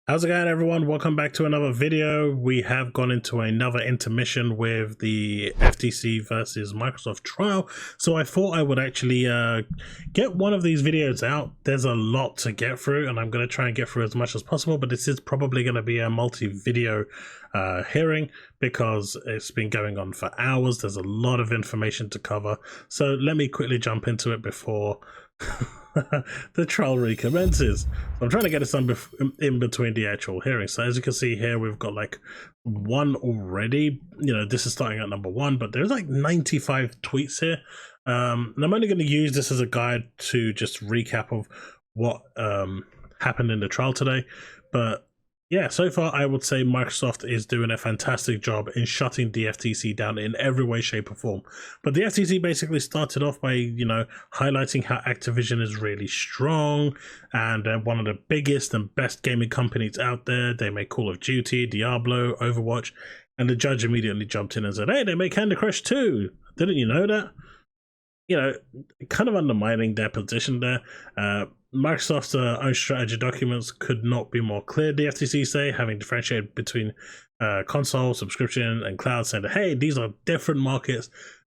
How's it going, everyone? Welcome back to another video. We have gone into another intermission with the FTC versus Microsoft trial, so I thought I would actually get one of these videos out. There's a lot to get through, and I'm going to try and get through as much as possible, but this is probably going to be a multi-video hearing because it's been going on for hours. There's a lot of information to cover, so let me quickly jump into it before the trial recommences. I'm trying to get it done in between the actual hearings. So as you can see here, we've got like one already. You know, this is starting at number 1, but there's like 95 tweets here. And I'm only going to use this as a guide to just recap of what happened in the trial today. But yeah, so far I would say Microsoft is doing a fantastic job in shutting the FTC down in every way, shape or form. But the FTC basically started off by, you know, highlighting how Activision is really strong and one of the biggest and best gaming companies out there. They make Call of Duty, Diablo, Overwatch, and the judge immediately jumped in and said, hey, they make Candy Crush too. Didn't you know that? You know, kind of undermining their position there. Microsoft's own strategy documents could not be more clear, the FTC say, having differentiated between console, subscription, and cloud, saying that, hey, these are different markets,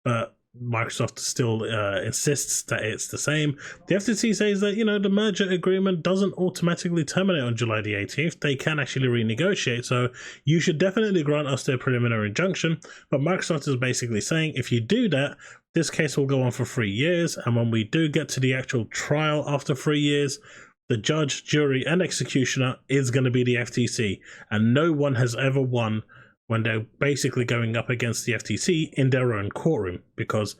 but Microsoft still insists that it's the same. The FTC says that, you know, the merger agreement doesn't automatically terminate on July the 18th. They can actually renegotiate, so you should definitely grant us their preliminary injunction. But Microsoft is basically saying, if you do that, this case will go on for 3 years, and when we do get to the actual trial after 3 years, the judge, jury, and executioner is going to be the FTC, and no one has ever won when they're basically going up against the FTC in their own courtroom, because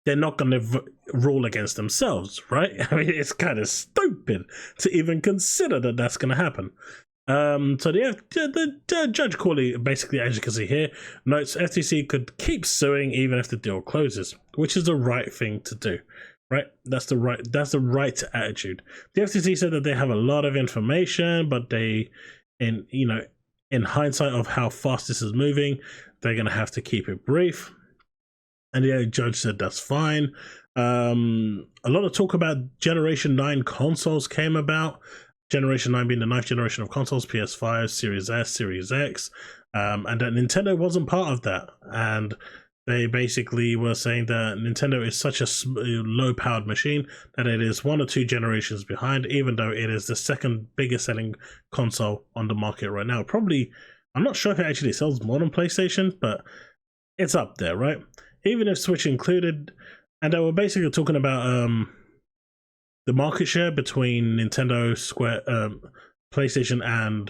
they're not going to rule against themselves, right? I mean, it's kind of stupid to even consider that that's going to happen. So the Judge Corley, basically, as you can see here, notes FTC could keep suing even if the deal closes, which is the right thing to do, right? That's the right attitude. The FTC said that they have a lot of information, but they, in hindsight of how fast this is moving, they're going to have to keep it brief. And the judge said that's fine. A lot of talk about Generation 9 consoles came about. Generation 9 being the 9th generation of consoles, PS5, Series S, Series X, and that Nintendo wasn't part of that. And they basically were saying that Nintendo is such a low-powered machine that it is 1 or 2 generations behind, even though it is the second biggest selling console on the market right now. Probably, I'm not sure if it actually sells more than PlayStation, but it's up there, right? Even if Switch included, and they were basically talking about the market share between Nintendo, Square, PlayStation, and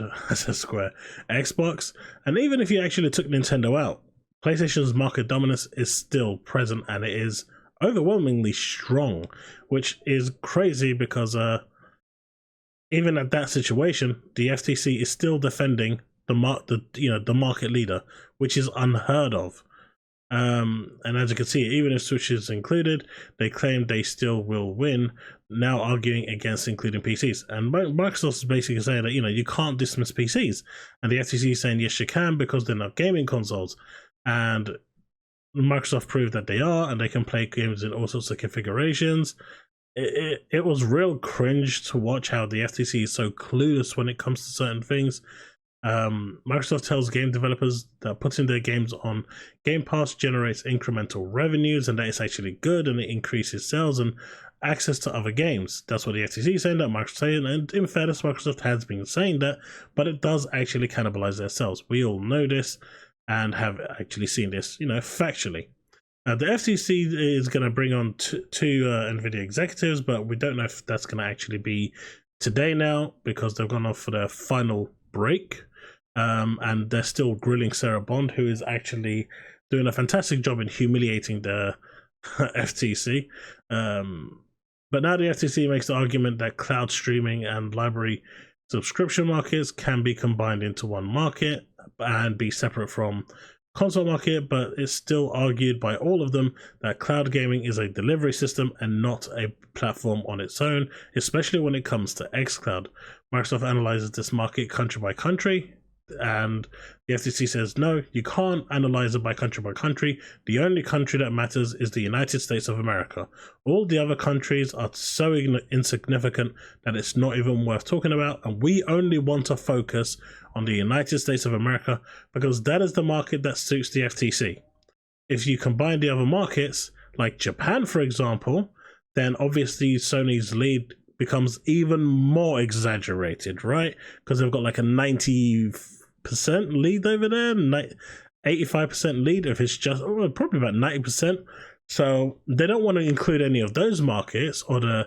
Xbox. And even if you actually took Nintendo out, PlayStation's market dominance is still present, and it is overwhelmingly strong, which is crazy because even at that situation, the FTC is still defending the market leader, which is unheard of. And as you can see, even if Switch is included, they claim they still will win, now arguing against including PCs. And Microsoft is basically saying that, you know, you can't dismiss PCs. And the FTC is saying, yes, you can, because they're not gaming consoles. And Microsoft proved that they are, and they can play games in all sorts of configurations. It was real cringe to watch how the FTC is so clueless when it comes to certain things. Microsoft tells game developers that putting their games on Game Pass generates incremental revenues, and that it's actually good, and it increases sales and access to other games. That's what the FTC is saying, that Microsoft saying, and in fairness, Microsoft has been saying that, but it does actually cannibalize their sales. We all know this and have actually seen this, you know, factually. The FTC is going to bring on two NVIDIA executives, but we don't know if that's going to actually be today now, because they've gone off for their final break. And they're still grilling Sarah Bond, who is actually doing a fantastic job in humiliating the FTC. But now the FTC makes the argument that cloud streaming and library subscription markets can be combined into one market and be separate from console market, but it's still argued by all of them that cloud gaming is a delivery system and not a platform on its own, especially when it comes to xCloud. Microsoft analyzes this market country by country, And the FTC says, no, you can't analyze it by country. The only country that matters is the United States of America. All the other countries are so insignificant that it's not even worth talking about. And we only want to focus on the United States of America because that is the market that suits the FTC. If you combine the other markets, like Japan, for example, then obviously Sony's lead becomes even more exaggerated, right? Because they've got like a 90% lead over there, 85% lead if it's just probably about 90%. So they don't want to include any of those markets, or the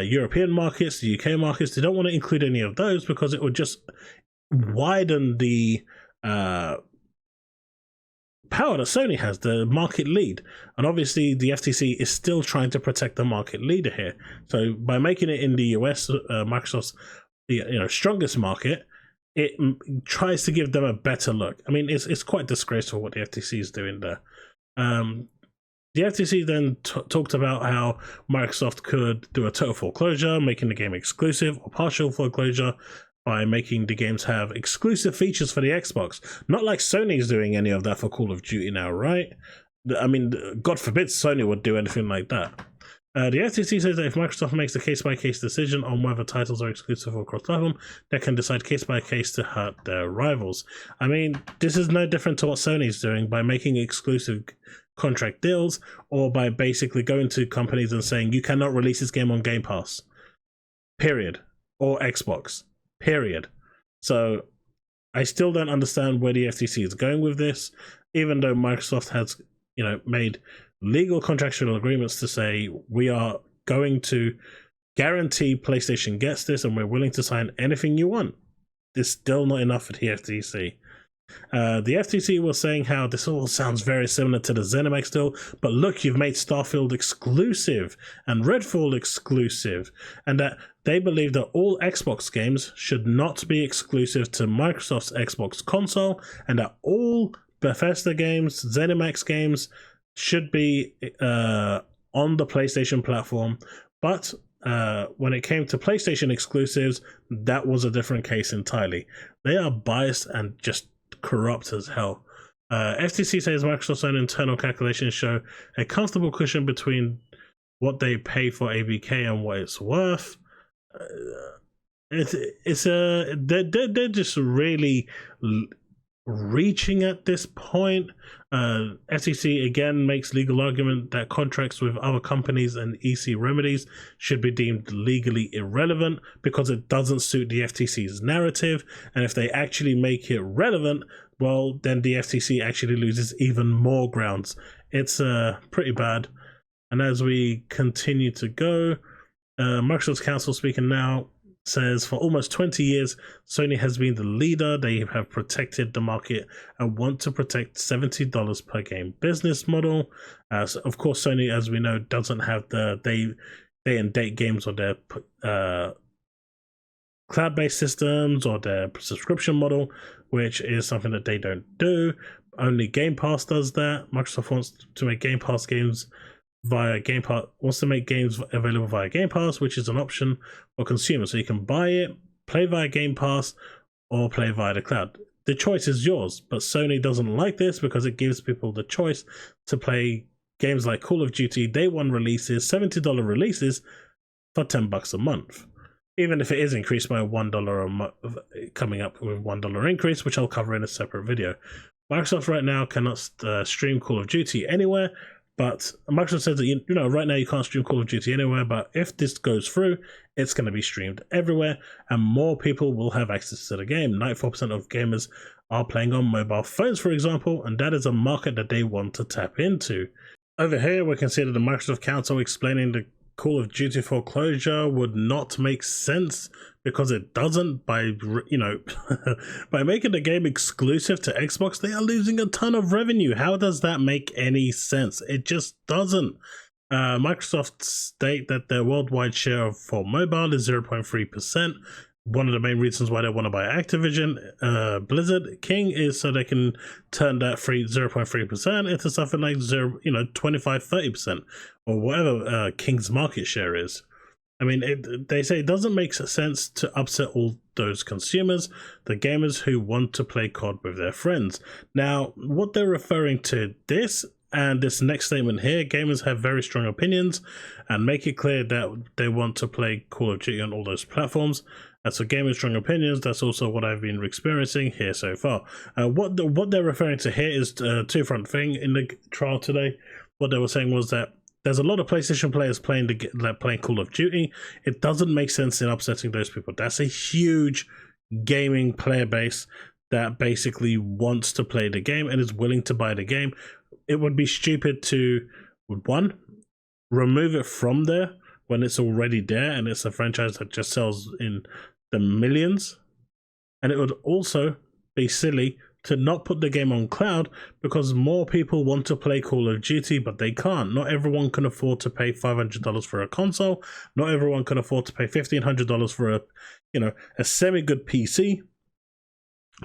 European markets, the UK markets. They don't want to include any of those because it would just widen the power that Sony has, the market lead. And obviously the FTC is still trying to protect the market leader here. So by making it in the US, Microsoft's strongest market, it tries to give them a better look. I mean, it's quite disgraceful what the FTC is doing there. The FTC then talked about how Microsoft could do a total foreclosure, making the game exclusive, or partial foreclosure by making the games have exclusive features for the Xbox. Not like Sony's doing any of that for Call of Duty now, right? I mean, God forbid Sony would do anything like that. The FTC says that if Microsoft makes a case-by-case decision on whether titles are exclusive or cross-platform, they can decide case-by-case to hurt their rivals. I mean, this is no different to what Sony's doing by making exclusive contract deals, or by basically going to companies and saying, you cannot release this game on Game Pass, period, or Xbox, period. So I still don't understand where the FTC is going with this, even though Microsoft has, made legal contractual agreements to say we are going to guarantee PlayStation gets this and we're willing to sign anything you want. It's still not enough for the FTC. The FTC was saying how this all sounds very similar to the ZeniMax deal, but look, you've made Starfield exclusive and Redfall exclusive, and that they believe that all Xbox games should not be exclusive to Microsoft's Xbox console, and that all Bethesda games, ZeniMax games, should be on the PlayStation platform. But when it came to PlayStation exclusives, that was a different case entirely. They are biased and just corrupt as hell. FTC says Microsoft's own internal calculations show a comfortable cushion between what they pay for ABK and what it's worth. They're just really reaching at this point. FTC again makes legal argument that contracts with other companies and EC remedies should be deemed legally irrelevant because it doesn't suit the FTC's narrative, and if they actually make it relevant, well, then the FTC actually loses even more grounds. It's pretty bad. And as we continue to go, Microsoft's counsel speaking now says for almost 20 years, Sony has been the leader. They have protected the market and want to protect $70 per game business model. So of course, Sony, as we know, doesn't have the day and date games on their cloud-based systems or their subscription model, which is something that they don't do. Only Game Pass does that. Microsoft wants to make Game Pass games via Game Pass, wants to make games available via Game Pass, which is an option for consumers. So you can buy it, play via Game Pass, or play via the cloud. The choice is yours, but Sony doesn't like this because it gives people the choice to play games like Call of Duty Day 1 releases, $70 releases for $10 a month. Even if it is increased by $1 a month, coming up with $1 increase, which I'll cover in a separate video. Microsoft right now cannot stream Call of Duty anywhere. But Microsoft says that, right now you can't stream Call of Duty anywhere, but if this goes through, it's going to be streamed everywhere, and more people will have access to the game. 94% of gamers are playing on mobile phones, for example, and that is a market that they want to tap into. Over here, we can see that the Microsoft Council explaining the Call of Duty foreclosure would not make sense because it doesn't. By by making the game exclusive to Xbox, they are losing a ton of revenue. How does that make any sense? It just doesn't. Microsoft state that their worldwide share for mobile is 0.3%. One of the main reasons why they want to buy Activision Blizzard King is so they can turn that 0.3% into something like 25-30%, or whatever King's market share is. I mean, they say it doesn't make sense to upset all those consumers, the gamers who want to play COD with their friends. Now, what they're referring to this and this next statement here, gamers have very strong opinions and make it clear that they want to play Call of Duty on all those platforms. And so gamers' strong opinions, that's also what I've been experiencing here so far. What they're referring to here is a two-front thing in the trial today. What they were saying was that there's a lot of PlayStation players playing Call of Duty. It doesn't make sense in upsetting those people. That's a huge gaming player base that basically wants to play the game and is willing to buy the game. It would be stupid to, one, remove it from there when it's already there and it's a franchise that just sells in the millions. And it would also be silly to not put the game on cloud because more people want to play Call of Duty, but they can't. Not everyone can afford to pay $500 for a console. Not everyone can afford to pay $1,500 for a semi-good PC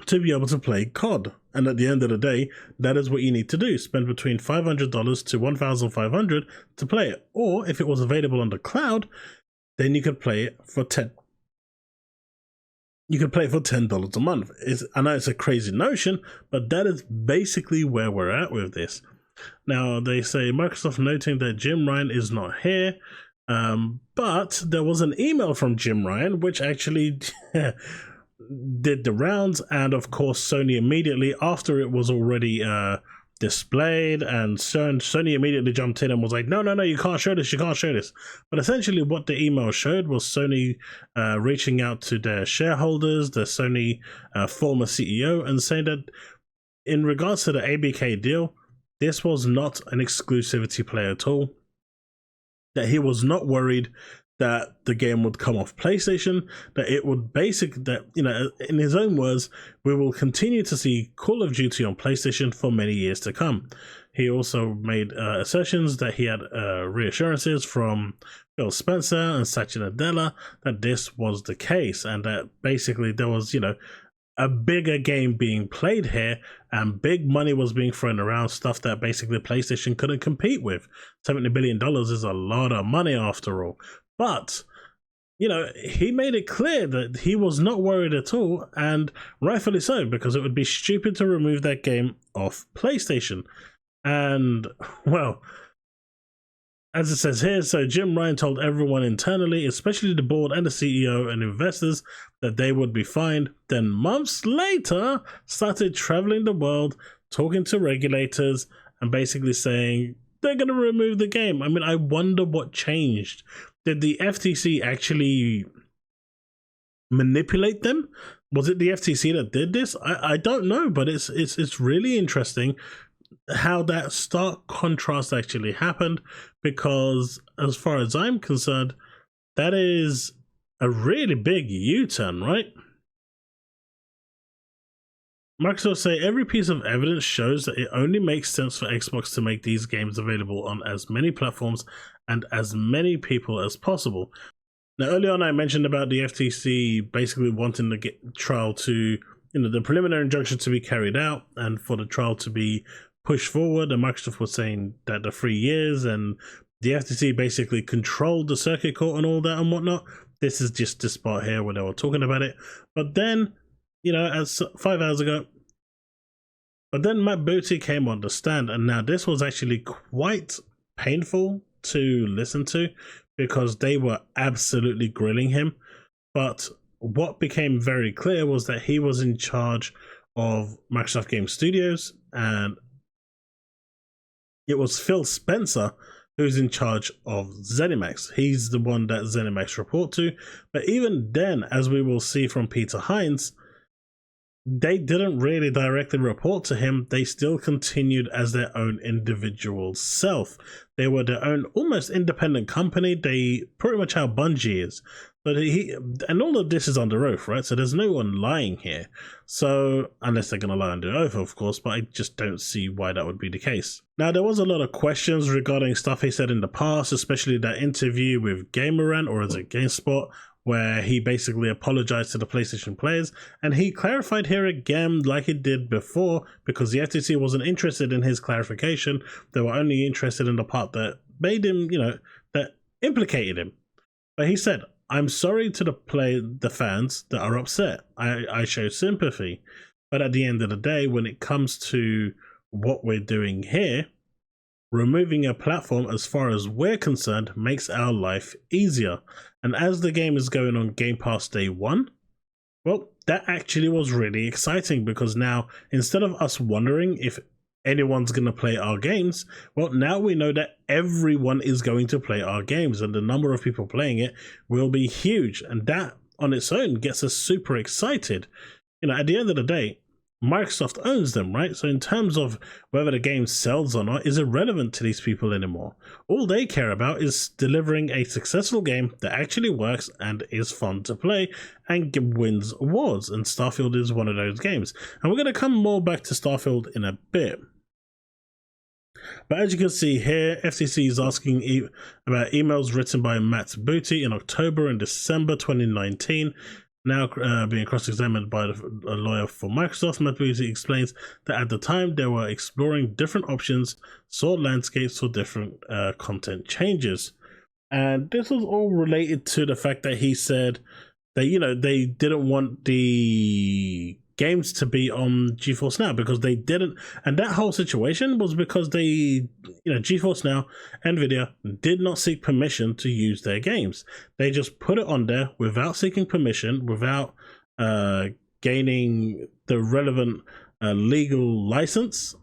to be able to play COD. And at the end of the day, that is what you need to do. Spend between $500 to $1,500 to play it. Or if it was available on the cloud, then you could play it for $10 a month. I know it's a crazy notion, but that is basically where we're at with this. Now, they say Microsoft noting that Jim Ryan is not here, but there was an email from Jim Ryan, which actually did the rounds, and of course, Sony immediately, after it was already displayed, and Sony immediately jumped in and was like, no, you can't show this, But essentially what the email showed was Sony reaching out to their shareholders, the Sony former CEO, and saying that in regards to the ABK deal, this was not an exclusivity play at all, that he was not worried that the game would come off PlayStation, that it would in his own words, we will continue to see Call of Duty on PlayStation for many years to come. He also made assertions that he had reassurances from Phil Spencer and Satya Nadella that this was the case, and that basically there was, a bigger game being played here and big money was being thrown around, stuff that basically PlayStation couldn't compete with. $70 billion is a lot of money after all. But, he made it clear that he was not worried at all, and rightfully so, because it would be stupid to remove that game off PlayStation. And, well, as it says here, so Jim Ryan told everyone internally, especially the board and the CEO and investors, that they would be fine. Then months later, started traveling the world, talking to regulators, and basically saying they're going to remove the game. I mean, I wonder what changed. Did the FTC actually manipulate them? Was it the FTC that did this? I don't know, but it's really interesting how that stark contrast actually happened, because as far as I'm concerned, that is a really big U-turn, right? Microsoft say every piece of evidence shows that it only makes sense for Xbox to make these games available on as many platforms and as many people as possible. Now, early on I mentioned about the FTC basically wanting the trial to, the preliminary injunction to be carried out and for the trial to be pushed forward, and Microsoft was saying that the 3 years and the FTC basically controlled the circuit court and all that and whatnot. This is just this part here where they were talking about it. But then, as 5 hours ago, but then Matt Booty came on the stand, and now this was actually quite painful to listen to because they were absolutely grilling him. But what became very clear was that he was in charge of Microsoft Game Studios, and it was Phil Spencer who's in charge of ZeniMax. He's the one that ZeniMax report to. But even then, as we will see from Peter Hines, they didn't really directly report to him. They still continued as their own individual self. They were their own almost independent company. They pretty much how Bungie is. But and all of this is under oath, right? So there's no one lying here. So, unless they're going to lie under oath, of course, but I just don't see why that would be the case. Now, there was a lot of questions regarding stuff he said in the past, especially that interview with Gamerant, or is it GameSpot, where he basically apologized to the PlayStation players, and he clarified here again like he did before, because the FTC wasn't interested in his clarification. They were only interested in the part that made him, that implicated him. But he said, I'm sorry to the fans that are upset. I show sympathy. But at the end of the day, when it comes to what we're doing here, removing a platform, as far as we're concerned, makes our life easier. And as the game is going on Game Pass day one, well, that actually was really exciting, because now, instead of us wondering if anyone's going to play our games, well, now we know that everyone is going to play our games, and the number of people playing it will be huge. And that on its own gets us super excited. You know, at the end of the day, Microsoft owns them, right? So in terms of whether the game sells or not is irrelevant to these people anymore. All they care about is delivering a successful game that actually works and is fun to play and wins awards. And Starfield is one of those games. And we're going to come more back to Starfield in a bit. But as you can see here, FTC is asking about emails written by Matt Booty in October and December 2019. Now being cross-examined by a lawyer for Microsoft, Matt Booty explains that at the time they were exploring different options, saw landscapes for different content changes. And this was all related to the fact that he said that, you know, they didn't want the games to be on GeForce Now, because they didn't, and that whole situation was because they, you know, GeForce Now, Nvidia did not seek permission to use their games. They just put it on there without seeking permission, without gaining the relevant legal license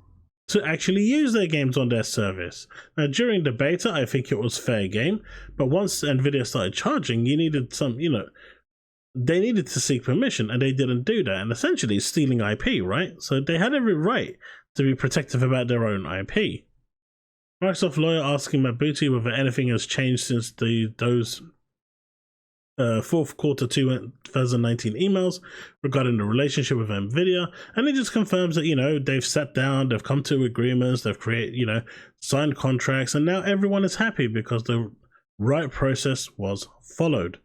to actually use their games on their service. Now, during the beta, I think it was fair game, but once Nvidia started charging, you needed some, you know, they needed to seek permission, and they didn't do that, and essentially stealing IP, right? So they had every right to be protective about their own IP. Microsoft lawyer asking Matt Booty whether anything has changed since those fourth quarter 2019 emails regarding the relationship with Nvidia, and it just confirms that, you know, they've sat down, they've come to agreements, they've created, you know, signed contracts, and now everyone is happy because the right process was followed.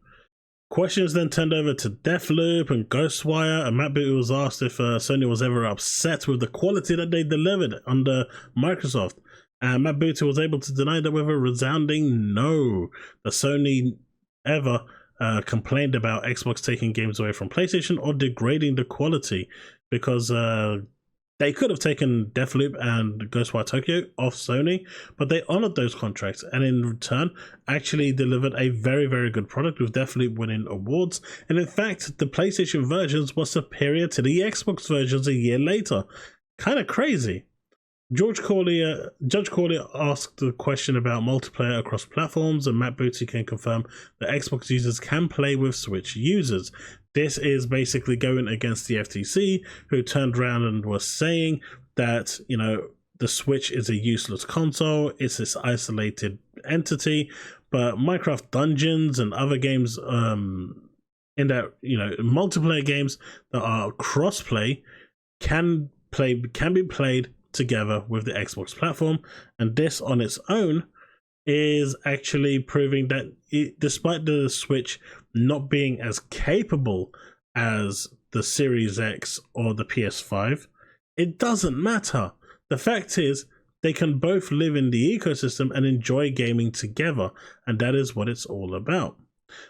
Questions then turned over to Deathloop and Ghostwire, and Matt Booty was asked if Sony was ever upset with the quality that they delivered under Microsoft. And Matt Booty was able to deny that with a resounding no. The Sony ever complained about Xbox taking games away from PlayStation or degrading the quality, because they could have taken Deathloop and Ghostwire Tokyo off Sony, but they honored those contracts and in return actually delivered a very, very good product, with Deathloop winning awards. And in fact, the PlayStation versions were superior to the Xbox versions a year later. Kind of crazy. Judge Corley asked the question about multiplayer across platforms, and Matt Booty can confirm that Xbox users can play with Switch users. This is basically going against the FTC, who turned around and was saying that, you know, the Switch is a useless console, it's this isolated entity, but Minecraft Dungeons and other games in that, you know, multiplayer games that are cross-play can be played together with the Xbox platform. And this on its own is actually proving that despite the Switch not being as capable as the Series X or the PS5, it doesn't matter. The fact is, they can both live in the ecosystem and enjoy gaming together, and that is what it's all about.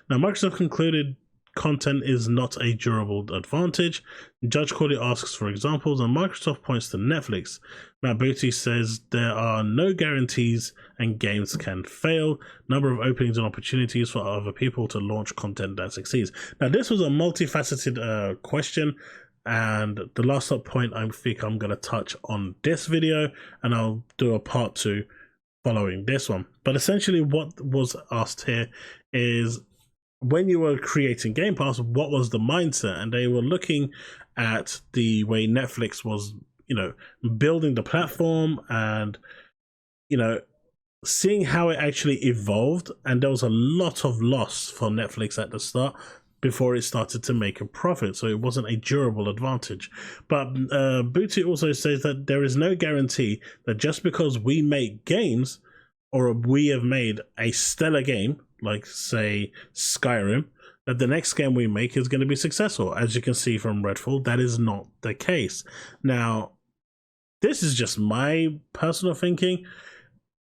Now, Microsoft concluded content is not a durable advantage. Judge Corley asks for examples, and Microsoft points to Netflix. Matt Booty says there are no guarantees and games can fail. Number of openings and opportunities for other people to launch content that succeeds. Now, this was a multifaceted question, and the last point I think I'm going to touch on this video, and I'll do a part 2 following this one. But essentially what was asked here is, when you were creating Game Pass, what was the mindset? And they were looking at the way Netflix was, you know, building the platform and, you know, seeing how it actually evolved. And there was a lot of loss for Netflix at the start before it started to make a profit. So it wasn't a durable advantage. But Booty also says that there is no guarantee that just because we make games, or we have made a stellar game, like say Skyrim, that the next game we make is going to be successful. As you can see from Redfall, that is not the case. Now, this is just my personal thinking.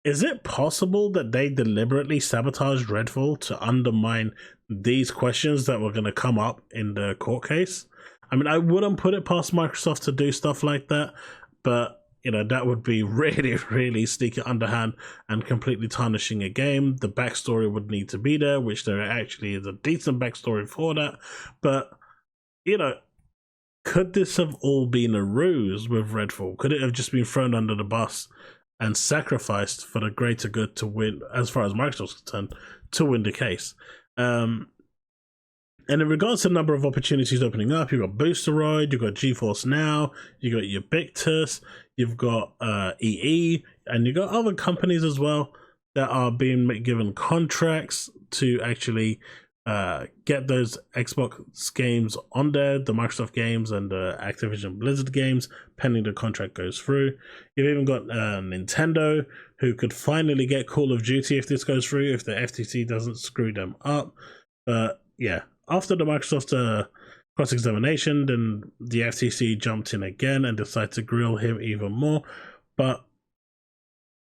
is it possible that they deliberately sabotaged Redfall to undermine these questions that were going to come up in the court case? I mean, I wouldn't put it past Microsoft to do stuff like that, but you know, that would be really, really sneaky underhand and completely tarnishing a game. The backstory would need to be there, which there actually is a decent backstory for that. But, you know, could this have all been a ruse with Redfall? Could it have just been thrown under the bus and sacrificed for the greater good to win, as far as Microsoft's concerned, to win the case? And in regards to the number of opportunities opening up, you've got Boosteroid, you've got GeForce Now, you've got Ubiquitous, you've got EE, and you've got other companies as well that are being given contracts to actually get those Xbox games on there, the Microsoft games and the Activision Blizzard games, pending the contract goes through. You've even got Nintendo, who could finally get Call of Duty if this goes through, if the FTC doesn't screw them up. But yeah, after the Microsoft cross-examination, then the FTC jumped in again and decided to grill him even more. But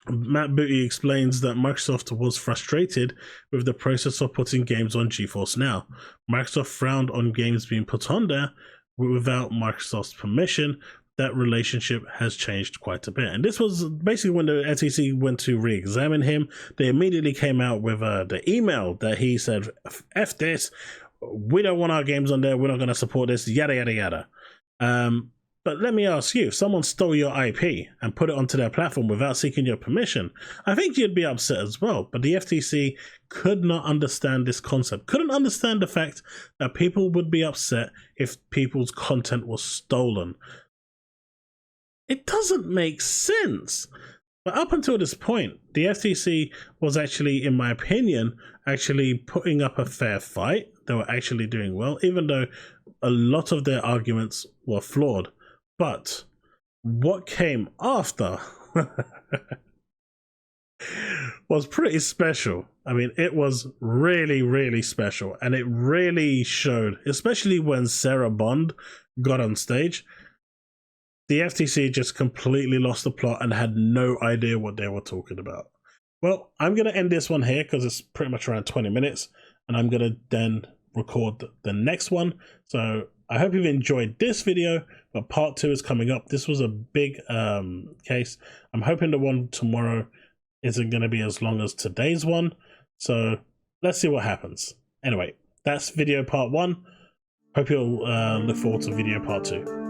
Matt Booty explains that Microsoft was frustrated with the process of putting games on GeForce Now. Microsoft frowned on games being put on there without Microsoft's permission. That relationship has changed quite a bit. And this was basically when the FTC went to re-examine him. They immediately came out with the email that he said, F this, we don't want our games on there, we're not going to support this, yada, yada, yada. But let me ask you, if someone stole your IP and put it onto their platform without seeking your permission, I think you'd be upset as well. But the FTC could not understand this concept, couldn't understand the fact that people would be upset if people's content was stolen. It doesn't make sense. But up until this point, the FTC was actually, in my opinion, actually putting up a fair fight. They were actually doing well, even though a lot of their arguments were flawed. But what came after was pretty special. I mean, it was really, really special. And it really showed, especially when Sarah Bond got on stage, the FTC just completely lost the plot and had no idea what they were talking about. Well, I'm going to end this one here because it's pretty much around 20 minutes. And I'm going to then record the next one. So I hope you've enjoyed this video, but part 2 is coming up. This was a big case. I'm hoping the one tomorrow isn't going to be as long as today's one. So let's see what happens. Anyway, that's video part 1. Hope you'll look forward to video part 2.